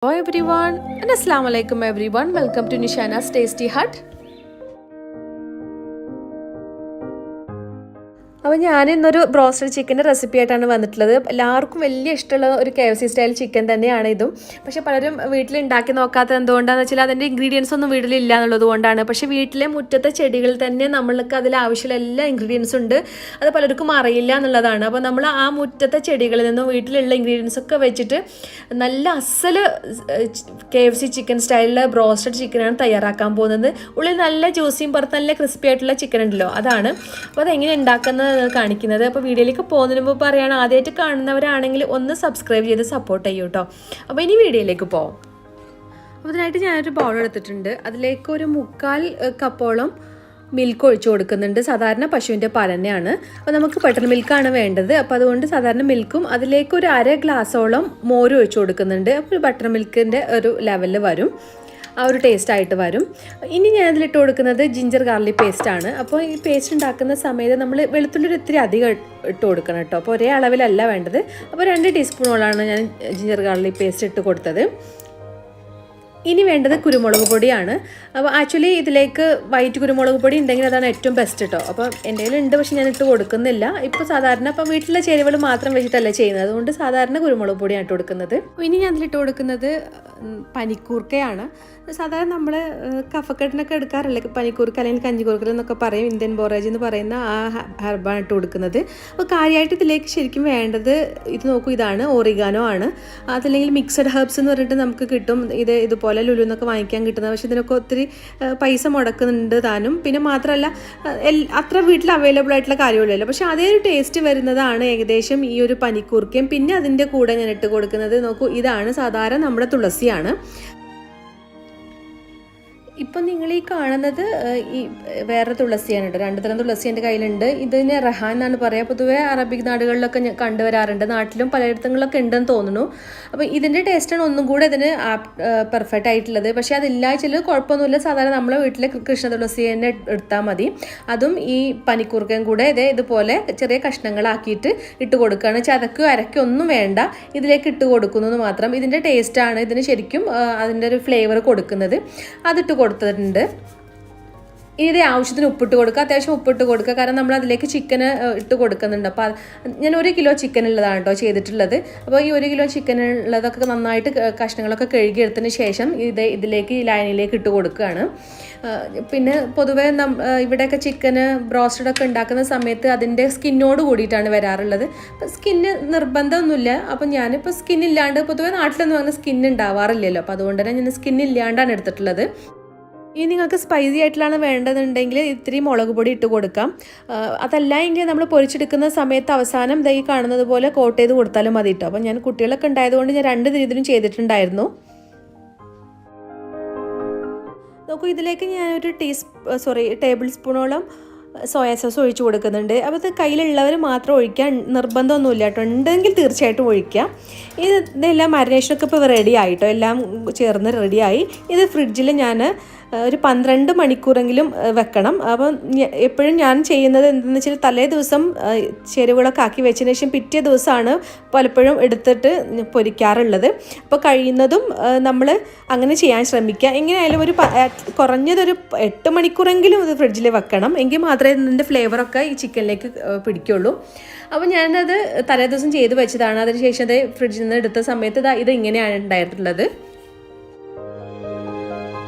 Hello everyone and Assalamu alaikum everyone. Welcome to Nishana's Tasty Hut. അപ്പോൾ ഞാനിന്നൊരു broasted ചിക്കൻ്റെ recipe ആയിട്ടാണ് വന്നിട്ടുള്ളത്. എല്ലാവർക്കും വലിയ ഇഷ്ടമുള്ള ഒരു KFC സ്റ്റൈൽ ചിക്കൻ തന്നെയാണ് ഇതും. പക്ഷേ പലരും വീട്ടിൽ ഉണ്ടാക്കി നോക്കാത്തത് എന്തുകൊണ്ടാണെന്ന് വെച്ചാൽ അതിൻ്റെ ഇൻഗ്രീഡിയൻസ് ഒന്നും വീട്ടിലില്ല എന്നുള്ളത് കൊണ്ടാണ്. പക്ഷേ വീട്ടിലെ മുറ്റത്തെ ചെടികളിൽ തന്നെ നമ്മൾക്ക് അതിൽ ആവശ്യമുള്ള എല്ലാ ഇൻഗ്രീഡിയൻസും ഉണ്ട്. അത് പലർക്കും അറിയില്ല എന്നുള്ളതാണ്. അപ്പോൾ നമ്മൾ ആ മുറ്റത്തെ ചെടികളിൽ നിന്നും വീട്ടിലുള്ള ഇൻഗ്രീഡിയൻസ് ഒക്കെ വെച്ചിട്ട് നല്ല അസൽ KFC ചിക്കൻ സ്റ്റൈലിലെ ബ്രോസ്റ്റഡ് ചിക്കനാണ് തയ്യാറാക്കാൻ പോകുന്നത്. ഉള്ളിൽ നല്ല ജ്യൂസിയും പുറത്ത് നല്ല ക്രിസ്പി ആയിട്ടുള്ള ചിക്കൻ ഉണ്ടല്ലോ, അതാണ്. അപ്പോൾ അതെങ്ങനെ ഉണ്ടാക്കുന്നത് കാണിക്കുന്നത്. അപ്പോൾ വീഡിയോയിലേക്ക് പോകുന്നതിന് മുമ്പ് പറയുകയാണ്, ആദ്യമായിട്ട് കാണുന്നവരാണെങ്കിൽ ഒന്ന് സബ്സ്ക്രൈബ് ചെയ്ത് സപ്പോർട്ട് ചെയ്യൂ കേട്ടോ. അപ്പോൾ ഇനി വീഡിയോയിലേക്ക് പോകാം. അപ്പോൾ അതിനായിട്ട് ഞാനൊരു ബൗൾ എടുത്തിട്ടുണ്ട്. അതിലേക്ക് ഒരു 3/4 കപ്പോളം മിൽക്ക് ഒഴിച്ചു കൊടുക്കുന്നുണ്ട്. സാധാരണ പശുവിൻ്റെ പാൽ തന്നെയാണ്. അപ്പോൾ നമുക്ക് ബട്ടർ മിൽക്കാണ് വേണ്ടത്. അപ്പോൾ അതുകൊണ്ട് സാധാരണ മിൽക്കും അതിലേക്ക് ഒരു 1/2 ഗ്ലാസോളം മോരും ഒഴിച്ചു കൊടുക്കുന്നുണ്ട്. അപ്പോൾ ബട്ടർ മിൽക്കിൻ്റെ ഒരു ലെവലിൽ വരും, ആ ഒരു ടേസ്റ്റ് ആയിട്ട് വരും. ഇനി ഞാൻ അതിലിട്ട് കൊടുക്കുന്നത് ജിഞ്ചർ ഗാർലിക് പേസ്റ്റാണ്. അപ്പോൾ ഈ പേസ്റ്റ് ഉണ്ടാക്കുന്ന സമയത്ത് നമ്മൾ വെളുത്തുള്ളി ഒരു ഇത്തിരി അധികം ഇട്ട് കൊടുക്കണം കേട്ടോ. അപ്പോൾ ഒരേ അളവിലല്ല വേണ്ടത്. അപ്പോൾ 2 ടീസ്പൂണോളാണ് ഞാൻ ജിഞ്ചർ ഗാർലിക് പേസ്റ്റ് ഇട്ട് കൊടുത്തത്. ഇനി വേണ്ടത് കുരുമുളക് പൊടിയാണ്. അപ്പോൾ ആക്ച്വലി ഇതിലേക്ക് വൈറ്റ് കുരുമുളക് പൊടി ഉണ്ടെങ്കിൽ അതാണ് ഏറ്റവും ബെസ്റ്റ് കേട്ടോ. അപ്പോൾ എൻ്റെ കയ്യിലുണ്ട്, പക്ഷെ ഞാൻ ഇട്ട് കൊടുക്കുന്നില്ല. ഇപ്പോൾ സാധാരണ അപ്പോൾ വീട്ടിലെ ചേരുവകൾ മാത്രം വെച്ചിട്ടല്ല ചെയ്യുന്നത്, അതുകൊണ്ട് സാധാരണ കുരുമുളക് പൊടിയാണ് ഇട്ട് കൊടുക്കുന്നത്. ഇനി ഞാൻ അതിലിട്ട് കൊടുക്കുന്നത് പനിക്കൂർക്കയാണ്. സാധാരണ നമ്മൾ കഫക്കെട്ടിനൊക്കെ എടുക്കാറില്ല പനിക്കൂർക്ക, അല്ലെങ്കിൽ കഞ്ഞിക്കൂർക്കൽ എന്നൊക്കെ പറയും, ഇന്ത്യൻ ബോറേജ് എന്ന് പറയുന്ന ആ ഹെർബാണ് ഇട്ട് കൊടുക്കുന്നത്. അപ്പോൾ കാര്യമായിട്ട് ഇതിലേക്ക് ശരിക്കും വേണ്ടത് ഇത് നോക്കൂ, ഇതാണ് ഓറിഗാനോ ആണ്. അതല്ലെങ്കിൽ മിക്സഡ് ഹെർബ്സ് എന്ന് പറഞ്ഞിട്ട് നമുക്ക് കിട്ടും. ഇതുപോലെ ലുലു എന്നൊക്കെ വാങ്ങിക്കാൻ കിട്ടുന്നത്. പക്ഷെ ഇതിനൊക്കെ ഒത്തിരി പൈസ മുടക്കുന്നുണ്ട് താനും. പിന്നെ മാത്രമല്ല അത്ര വീട്ടിൽ അവൈലബിൾ ആയിട്ടുള്ള കാര്യമില്ലല്ലോ. പക്ഷെ അതേ ഒരു ടേസ്റ്റ് വരുന്നതാണ് ഏകദേശം ഈ ഒരു പനിക്കൂർക്കയും. പിന്നെ അതിൻ്റെ കൂടെ ഞാൻ ഇട്ട് കൊടുക്കുന്നത് നോക്കൂ, ഇതാണ് സാധാരണ നമ്മുടെ തുളസിയാണ്. ഇപ്പം നിങ്ങൾ ഈ കാണുന്നത് ഈ വേറെ തുളസിയാണ് കേട്ടോ. 2 തരം തുളസി എൻ്റെ കയ്യിലുണ്ട്. ഇതിന് റഹാൻ എന്നാണ് പറയുക. പൊതുവെ അറബിക് നാടുകളിലൊക്കെ കണ്ടുവരാറുണ്ട്, നാട്ടിലും പലയിടങ്ങളിലൊക്കെ ഉണ്ടെന്ന് തോന്നുന്നു. അപ്പോൾ ഇതിൻ്റെ ടേസ്റ്റാണ് ഒന്നും കൂടെ ഇതിന് പെർഫെക്റ്റ് ആയിട്ടുള്ളത്. പക്ഷേ അതില്ല ചില കുഴപ്പമൊന്നുമില്ല. സാധാരണ നമ്മളെ വീട്ടിലെ കൃഷ്ണ തുളസി തന്നെ എടുത്താൽ മതി. അതും ഈ പനിക്കൂർക്കയും കൂടെ ഇതുപോലെ ചെറിയ കഷ്ണങ്ങളാക്കിയിട്ട് ഇട്ട് കൊടുക്കുകയാണ്. ചതക്കോ അരക്കോ ഒന്നും വേണ്ട, ഇതിലേക്ക് ഇട്ട് കൊടുക്കുന്നത് മാത്രം. ഇതിൻ്റെ ടേസ്റ്റാണ് ഇതിന് ശരിക്കും അതിൻ്റെ ഒരു ഫ്ലേവർ കൊടുക്കുന്നത്. അതിട്ട് കൊടുത്തിട്ടുണ്ട്. ഇനി ഇത് ആവശ്യത്തിന് ഉപ്പിട്ട് കൊടുക്കുക, അത്യാവശ്യം ഉപ്പിട്ട് കൊടുക്കുക. കാരണം നമ്മൾ അതിലേക്ക് ചിക്കന് ഇട്ട് കൊടുക്കുന്നുണ്ട്. അപ്പോൾ ഞാൻ 1 കിലോ ചിക്കൻ ഉള്ളതാണ് കേട്ടോ ചെയ്തിട്ടുള്ളത്. അപ്പോൾ ഈ 1 കിലോ ചിക്കൻ ഉള്ളതൊക്കെ നന്നായിട്ട് കഷ്ണങ്ങളൊക്കെ കഴുകിയെടുത്തതിന് ശേഷം ഇതിലേക്ക് ഈ ലൈനിലേക്ക് ഇട്ട് കൊടുക്കുകയാണ്. പിന്നെ പൊതുവേ ഇവിടെയൊക്കെ ചിക്കന് ബ്രോസ്റ്റഡൊക്കെ ഉണ്ടാക്കുന്ന സമയത്ത് അതിൻ്റെ സ്കിന്നോട് കൂടിയിട്ടാണ് വരാറുള്ളത്. അപ്പോൾ സ്കിന്ന് നിർബന്ധമൊന്നുമില്ല. അപ്പോൾ ഞാനിപ്പോൾ സ്കിന്നില്ലാണ്ട്, പൊതുവേ നാട്ടിലൊന്നും അങ്ങനെ സ്കിന്ന് ഉണ്ടാവാറില്ലല്ലോ, അപ്പോൾ അതുകൊണ്ട് തന്നെ ഞാൻ സ്കിന്നില്ലാണ്ടാണ് എടുത്തിട്ടുള്ളത്. ഇനി നിങ്ങൾക്ക് സ്പൈസി ആയിട്ടുള്ളതാണ് വേണ്ടതുണ്ടെങ്കിൽ ഇത്തിരി മുളക് പൊടി ഇട്ട് കൊടുക്കാം. അതല്ല എങ്കിൽ നമ്മൾ പൊരിച്ചെടുക്കുന്ന സമയത്ത് അവസാനം ഈ കാണുന്നത് പോലെ കോട്ട് ചെയ്ത് കൊടുത്താലും മതി കേട്ടോ. അപ്പോൾ ഞാൻ കുട്ടികളൊക്കെ ഉണ്ടായതുകൊണ്ട് ഞാൻ 2 രീതിയിലും ചെയ്തിട്ടുണ്ടായിരുന്നു. നോക്കൂ, ഇതിലേക്ക് ഞാനൊരു ടേബിൾ സ്പൂണോളം സോയാ സോസ് ഒഴിച്ച് കൊടുക്കുന്നുണ്ട്. അപ്പോൾ ഇത് കയ്യിലുള്ളവർ മാത്രം ഒഴിക്കാൻ നിർബന്ധമൊന്നുമില്ല കേട്ടോ, ഉണ്ടെങ്കിൽ തീർച്ചയായിട്ടും ഒഴിക്കാം. ഇതെല്ലാം മാരിനേഷനൊക്കെ ഇപ്പോൾ റെഡി ആയിട്ടോ, എല്ലാം ചേർന്ന് റെഡിയായി. ഇത് ഫ്രിഡ്ജിൽ ഞാൻ ഒരു 12 മണിക്കൂറെങ്കിലും വെക്കണം. അപ്പം എപ്പോഴും ഞാൻ ചെയ്യുന്നത് എന്താണെന്ന് വെച്ചാൽ തലേ ദിവസം ചേരുവകളൊക്കെ ആക്കി വെച്ചതിന് ശേഷം പിറ്റേ ദിവസമാണ് പലപ്പോഴും എടുത്തിട്ട് പൊരിക്കാറുള്ളത്. അപ്പോൾ കഴിയുന്നതും നമ്മൾ അങ്ങനെ ചെയ്യാൻ ശ്രമിക്കുക. എങ്ങനെയായാലും കുറഞ്ഞതൊരു 8 മണിക്കൂറെങ്കിലും ഇത് ഫ്രിഡ്ജിൽ വെക്കണം, എങ്കിൽ മാത്രമേ ഇതിൻ്റെ ഫ്ലേവറൊക്കെ ഈ ചിക്കനിലേക്ക് പിടിക്കുള്ളൂ. അപ്പോൾ ഞാനത് തലേ ദിവസം ചെയ്ത് വെച്ചതാണ്. അതിനുശേഷം അത് ഫ്രിഡ്ജിൽ നിന്ന് എടുത്ത സമയത്ത് ഇത് ഇങ്ങനെയാണ് ഉണ്ടായിട്ടുള്ളത്.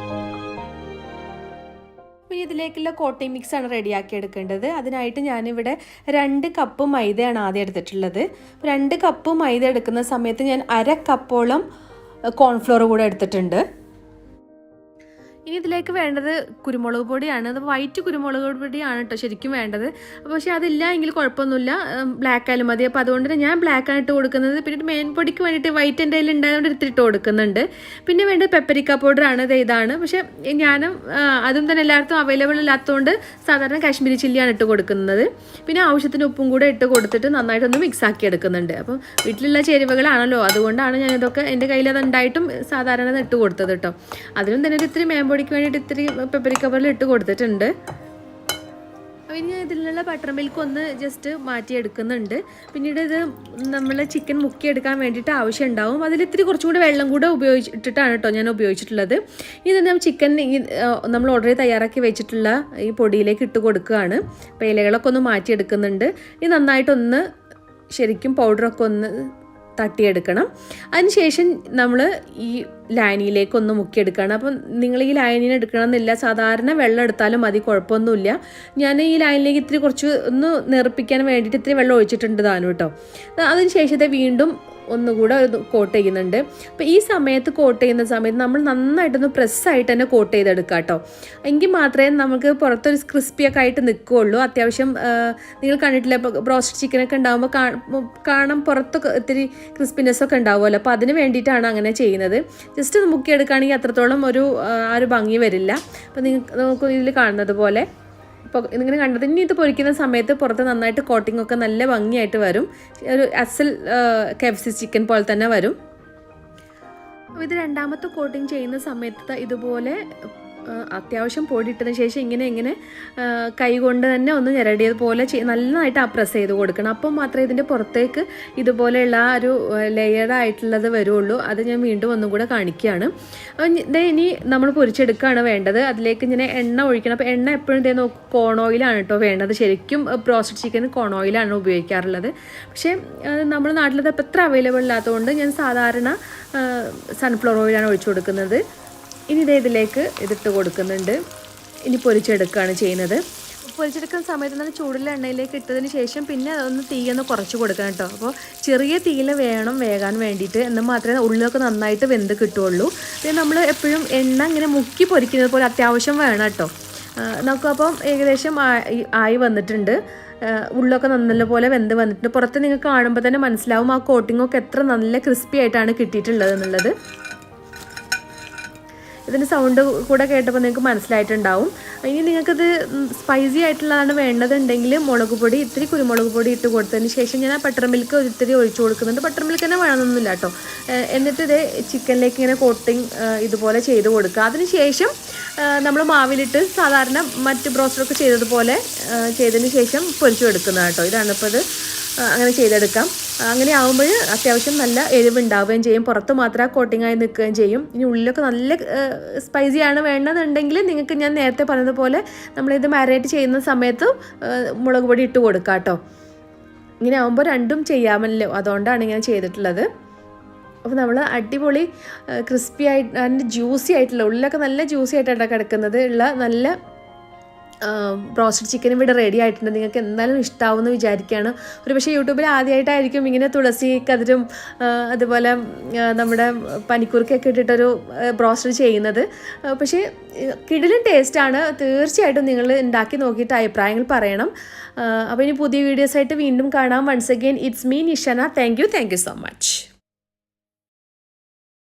ഇതിലേക്കുള്ള കോട്ടിംഗ് മിക്സാണ് റെഡിയാക്കി എടുക്കേണ്ടത്. അതിനായിട്ട് ഞാനിവിടെ 2 കപ്പ് മൈദയാണ് ആദ്യം എടുത്തിട്ടുള്ളത്. 2 കപ്പ് മൈദ എടുക്കുന്ന സമയത്ത് ഞാൻ 1/2 കപ്പോളം കോൺഫ്ലോർ കൂടെ എടുത്തിട്ടുണ്ട്. ഇനി ഇതിലേക്ക് വേണ്ടത് കുരുമുളക് പൊടിയാണ്. അത് വൈറ്റ് കുരുമുളക് പൊടിയാണ് കേട്ടോ ശരിക്കും വേണ്ടത്. പക്ഷേ അതില്ല എങ്കിൽ കുഴപ്പമൊന്നുമില്ല, ബ്ലാക്ക് ആയാലും മതി. അപ്പോൾ അതുകൊണ്ട് തന്നെ ഞാൻ ബ്ലാക്കാണ് ഇട്ട് കൊടുക്കുന്നത്. പിന്നെ മെയിൻ പൊടിക്ക് വേണ്ടിയിട്ട് വൈറ്റ് എൻ്റെ കയ്യിൽ ഉണ്ടായതുകൊണ്ട് ഇട്ട് കൊടുക്കുന്നുണ്ട്. പിന്നെ വേണ്ടത് പെപ്പരിക്ക പൗഡറാണ്, ഇതാണ്. പക്ഷേ ഞാനും അതും തന്നെ എല്ലായിടത്തും അവൈലബിൾ ഇല്ലാത്തതുകൊണ്ട് സാധാരണ കാശ്മീരി ചില്ലിയാണ് ഇട്ട് കൊടുക്കുന്നത്. പിന്നെ ആവശ്യത്തിന് ഉപ്പും കൂടെ ഇട്ട് കൊടുത്തിട്ട് നന്നായിട്ടൊന്ന് മിക്സ് ആക്കി എടുക്കുന്നുണ്ട്. അപ്പം വീട്ടിലുള്ള ചേരുവകളാണല്ലോ, അതുകൊണ്ടാണ് ഞാനിതൊക്കെ എൻ്റെ കയ്യിൽ അത് ഉണ്ടായിട്ടും സാധാരണ ഇട്ട് കൊടുത്തത് കേട്ടോ. അതിനും തന്നെ ഒരു ഇത്തിരി പൊടിക്ക് വേണ്ടിയിട്ട് ഇത്തിരി പെപ്പരിക്ക പൗഡർ ഇട്ട് കൊടുത്തിട്ടുണ്ട്. അപ്പോൾ ഇനി ഇതിലുള്ള ബട്ടർ മിൽക്ക് ഒന്ന് ജസ്റ്റ് മാറ്റിയെടുക്കുന്നുണ്ട്. പിന്നീട് ഇത് നമ്മൾ ചിക്കൻ മുക്കിയെടുക്കാൻ വേണ്ടിയിട്ട് ആവശ്യം ഉണ്ടാവും. അതിലിത്തിരി കുറച്ചും കൂടി വെള്ളം കൂടെ ഉപയോഗിച്ചിട്ടാണ് കേട്ടോ ഞാൻ ഉപയോഗിച്ചിട്ടുള്ളത്. ഇത് നമ്മൾ ചിക്കൻ നമ്മൾ ഓൾറെഡി തയ്യാറാക്കി വെച്ചിട്ടുള്ള ഈ പൊടിയിലേക്ക് ഇട്ട് കൊടുക്കുകയാണ്. അപ്പോൾ ഇലകളൊക്കെ ഒന്ന് മാറ്റിയെടുക്കുന്നുണ്ട്. ഇത് നന്നായിട്ടൊന്ന് ശരിക്കും പൗഡറൊക്കെ ഒന്ന് തട്ടിയെടുക്കണം. അതിനുശേഷം നമ്മൾ ഈ ലായനിയിലേക്കൊന്ന് മുക്കിയെടുക്കണം. അപ്പം നിങ്ങൾ ഈ ലായനിനെ എടുക്കണം എന്നില്ല, സാധാരണ വെള്ളം എടുത്താലും മതി, കുഴപ്പമൊന്നുമില്ല. ഞാൻ ഈ ലായനിലേക്ക് ഇത്തിരി കുറച്ച് ഒന്ന് നിറപ്പിക്കാൻ വേണ്ടിയിട്ട് ഇത്തിരി വെള്ളം ഒഴിച്ചിട്ടുണ്ട് താനും കേട്ടോ. അതിനുശേഷം ഇത് വീണ്ടും ഒന്നുകൂടെ കോട്ട് ചെയ്യുന്നുണ്ട്. അപ്പോൾ ഈ സമയത്ത് കോട്ട് ചെയ്യുന്ന സമയത്ത് നമ്മൾ നന്നായിട്ടൊന്ന് പ്രസ്സായിട്ട് തന്നെ കോട്ട് ചെയ്തെടുക്കുക കേട്ടോ. എങ്കിൽ മാത്രമേ നമുക്ക് പുറത്തൊരു ക്രിസ്പിയൊക്കെ ആയിട്ട് നിൽക്കുകയുള്ളൂ. അത്യാവശ്യം നിങ്ങൾ കണ്ടിട്ടില്ല, ഇപ്പോൾ ബ്രോസ്റ്റഡ് ചിക്കനൊക്കെ ഉണ്ടാകുമ്പോൾ കാണാൻ പുറത്തൊക്കെ ഇത്തിരി ക്രിസ്പിനെസ്സൊക്കെ ഉണ്ടാവുമല്ലോ. അപ്പോൾ അതിന് വേണ്ടിയിട്ടാണ് അങ്ങനെ ചെയ്യുന്നത്. ജസ്റ്റ് ഒന്ന് മുക്കിയെടുക്കുകയാണെങ്കിൽ അത്രത്തോളം ആ ഒരു ഭംഗി വരില്ല. അപ്പോൾ നമുക്ക് ഇതിൽ കാണുന്നത് പോലെ ഇപ്പോൾ ഇങ്ങനെ കണ്ടത്. ഇനി ഇത് പൊരിക്കുന്ന സമയത്ത് പുറത്ത് നന്നായിട്ട് കോട്ടിംഗ് ഒക്കെ നല്ല ഭംഗിയായിട്ട് വരും. ഒരു അസൽ KFC ചിക്കൻ പോലെ തന്നെ വരും. അപ്പോൾ ഇത് രണ്ടാമത്തെ കോട്ടിംഗ് ചെയ്യുന്ന സമയത്ത് ഇതുപോലെ അത്യാവശ്യം പൊടിയിട്ടതിന് ശേഷം ഇങ്ങനെ കൈ കൊണ്ട് തന്നെ ഒന്ന് ഞെരടിയതുപോലെ നന്നായിട്ട് പ്രസ് ചെയ്ത് കൊടുക്കണം. അപ്പം മാത്രമേ ഇതിൻ്റെ പുറത്തേക്ക് ഇതുപോലെയുള്ള ആ ഒരു ലെയർഡായിട്ടുള്ളത് വരുള്ളൂ. അത് ഞാൻ വീണ്ടും ഒന്നും കൂടെ കാണിക്കുകയാണ്. ഇനി നമ്മൾ പൊരിച്ചെടുക്കുകയാണ് വേണ്ടത്. അതിലേക്ക് ഇങ്ങനെ എണ്ണ ഒഴിക്കണം. അപ്പോൾ എണ്ണ എപ്പോഴും ഇതേ കോൺ ഓയിലാണ് കേട്ടോ വേണ്ടത്. ശരിക്കും ബ്രോസ്റ്റഡ് ചിക്കൻ കോൺ ഓയിലാണ് ഉപയോഗിക്കാറുള്ളത്. പക്ഷേ നമ്മുടെ നാട്ടിലത് എത്ര അവൈലബിൾ ഇല്ലാത്തതുകൊണ്ട് ഞാൻ സാധാരണ സൺഫ്ലവർ ഓയിലാണ് ഒഴിച്ചു കൊടുക്കുന്നത്. ഇനി ഇതിലേക്ക് ഇതിട്ട് കൊടുക്കുന്നുണ്ട്. ഇനി പൊരിച്ചെടുക്കുകയാണ് ചെയ്യുന്നത്. പൊരിച്ചെടുക്കുന്ന സമയത്ത് നല്ല ചൂടുള്ള എണ്ണയിലേക്ക് ഇട്ടതിന് ശേഷം പിന്നെ അതൊന്ന് തീയൊന്ന് കുറച്ച് കൊടുക്കണം കേട്ടോ. അപ്പോൾ ചെറിയ തീയിൽ വേകാൻ വേണ്ടിയിട്ട്, എന്നാൽ മാത്രമേ ഉള്ളിലൊക്കെ നന്നായിട്ട് വെന്ത് കിട്ടുകയുള്ളൂ. പിന്നെ നമ്മൾ എപ്പോഴും എണ്ണ ഇങ്ങനെ മുക്കി പൊരിക്കുന്നത് പോലെ അത്യാവശ്യം വേണം കേട്ടോ. നമുക്കപ്പം ഏകദേശം ആയി വന്നിട്ടുണ്ട്. ഉള്ളൊക്കെ നല്ലപോലെ വെന്ത് വന്നിട്ടുണ്ട്. പുറത്ത് നിങ്ങൾക്ക് കാണുമ്പോൾ തന്നെ മനസ്സിലാവും ആ കോട്ടിങ്ങൊക്കെ എത്ര നല്ല ക്രിസ്പി ആയിട്ടാണ് കിട്ടിയിട്ടുള്ളത് എന്നുള്ളത്. ഇതിൻ്റെ സൗണ്ട് കൂടെ കേട്ടപ്പോൾ നിങ്ങൾക്ക് മനസ്സിലായിട്ടുണ്ടാവും. ഇനി നിങ്ങൾക്കിത് സ്പൈസി ആയിട്ടുള്ളതാണ് വേണ്ടതുണ്ടെങ്കിൽ മുളക് പൊടി, ഇത്തിരി കുരുമുളക് പൊടി ഇട്ട് കൊടുത്തതിന് ശേഷം ഞാൻ ആ ബട്ടർ മിൽക്ക് ഇത്തിരി ഒഴിച്ചു കൊടുക്കുന്നുണ്ട്. ബട്ടർ മിൽക്ക് തന്നെ വേണമെന്നൊന്നുമില്ല കേട്ടോ. എന്നിട്ട് ഇത് ചിക്കനിലേക്ക് ഇങ്ങനെ കോട്ടിങ് ഇതുപോലെ ചെയ്ത് കൊടുക്കുക. അതിന് ശേഷം നമ്മൾ മാവിലിട്ട് സാധാരണ മറ്റ് ബ്രോസ്റ്ററൊക്കെ ചെയ്തതുപോലെ ചെയ്തതിന് ശേഷം പൊരിച്ചു എടുക്കുന്നത് കേട്ടോ. ഇതാണിപ്പോൾ ഇത് അങ്ങനെ ചെയ്തെടുക്കാം. അങ്ങനെ ആകുമ്പോൾ അത്യാവശ്യം നല്ല എരിവുണ്ടാവുകയും ചെയ്യും. പുറത്ത് മാത്രം കോട്ടിങ്ങായി നിൽക്കുകയും ചെയ്യും. ഇനി ഉള്ളിലൊക്കെ നല്ല സ്പൈസിയാണ് വേണ്ടതെന്നുണ്ടെങ്കിൽ നിങ്ങൾക്ക് ഞാൻ നേരത്തെ പറഞ്ഞതുപോലെ നമ്മളിത് മാരിനേറ്റ് ചെയ്യുന്ന സമയത്ത് മുളക് പൊടി ഇട്ട് കൊടുക്കാം കേട്ടോ. ഇങ്ങനെ ആകുമ്പോൾ രണ്ടും ചെയ്യാമല്ലോ, അതുകൊണ്ടാണ് ഇങ്ങനെ ചെയ്തിട്ടുള്ളത്. അപ്പോൾ നമ്മൾ അടിപൊളി ക്രിസ്പി ആയിട്ട് അതിൻ്റെ ജ്യൂസി ആയിട്ടുള്ള ഉള്ളിലൊക്കെ നല്ല ജ്യൂസി ആയിട്ടാണ് കിടക്കുന്നത് ഉള്ള നല്ല ബ്രോസ്റ്റഡ് ചിക്കൻ ഇവിടെ റെഡി ആയിട്ടുണ്ട്. നിങ്ങൾക്ക് എന്തായാലും ഇഷ്ടമാവുമെന്ന് വിചാരിക്കുകയാണ്. ഒരു പക്ഷേ യൂട്യൂബിൽ ആദ്യമായിട്ടായിരിക്കും ഇങ്ങനെ തുളസി കതിരും അതുപോലെ നമ്മുടെ പനിക്കൂർക്കൊക്കെ ഇട്ടിട്ടൊരു ബ്രോസ്റ്റഡ് ചെയ്യുന്നത്. പക്ഷേ കിടിലൻ ടേസ്റ്റാണ്. തീർച്ചയായിട്ടും നിങ്ങൾ ഉണ്ടാക്കി നോക്കിയിട്ട് അഭിപ്രായങ്ങൾ പറയണം. അപ്പോൾ ഇനി പുതിയ വീഡിയോസായിട്ട് വീണ്ടും കാണാം. Once again it's me Nishana. Thank you so much.